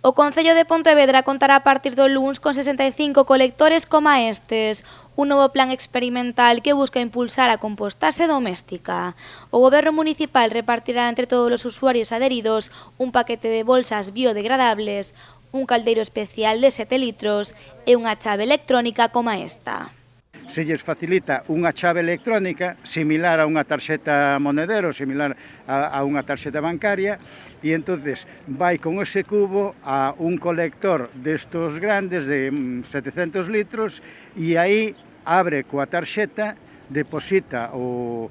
O Concello de Pontevedra contará a partir do luns con 65 colectores coma estes, un novo plan experimental que busca impulsar a compostaxe doméstica. O Goberno municipal repartirá entre todos os usuarios adheridos un paquete de bolsas biodegradables, un caldeiro especial de 7 litros e unha chave electrónica coma esta. Se lles facilita unha chave electrónica similar a unha tarxeta monedero, similar a unha tarxeta bancaria, e entonces vai con ese cubo a un colector destos grandes de 700 litros e aí abre coa tarxeta, deposita o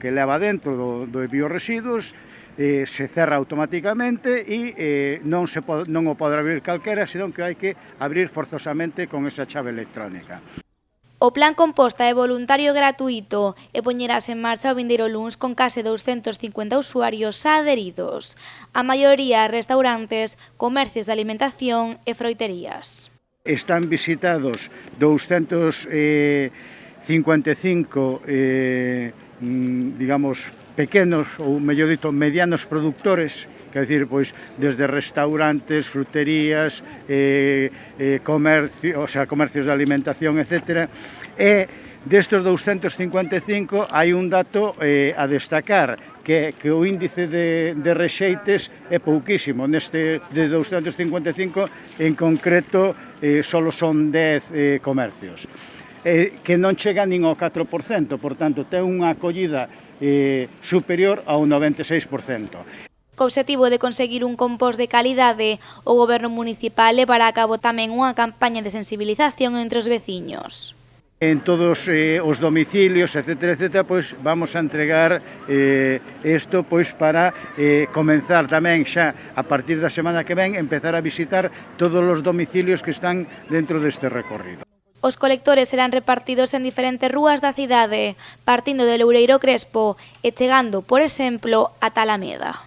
que leva dentro do biorresiduos, se cerra automáticamente e non o podrá abrir calquera, senón que hai que abrir forzosamente con esa chave electrónica. O plan composta é voluntario e gratuito e poñerase en marcha o vindeiro luns con case 250 usuarios adheridos. A maioría restaurantes, comercios de alimentación e froiterías. Están visitados 255 digamos, pequenos ou, mellor dito, medianos produtores, quer dicir, pois, desde restaurantes, fruterías, comercios de alimentación, etc. E destos 255 hai un dato a destacar, que o índice de rexeites é pouquísimo. Neste de 255, en concreto, só son 10 comercios, que non chega nin ao 4%, por tanto, ten unha acollida superior ao 96%. Co obxectivo de conseguir un compost de calidade, o Goberno municipal levará a cabo tamén unha campaña de sensibilización entre os veciños. En todos os domicilios, etc., pois vamos a entregar isto pois para comenzar tamén xa a partir da semana que ven, empezar a visitar todos os domicilios que están dentro deste recorrido. Os colectores serán repartidos en diferentes rúas da cidade, partindo de Loureiro Crespo e chegando, por exemplo, ata Alameda.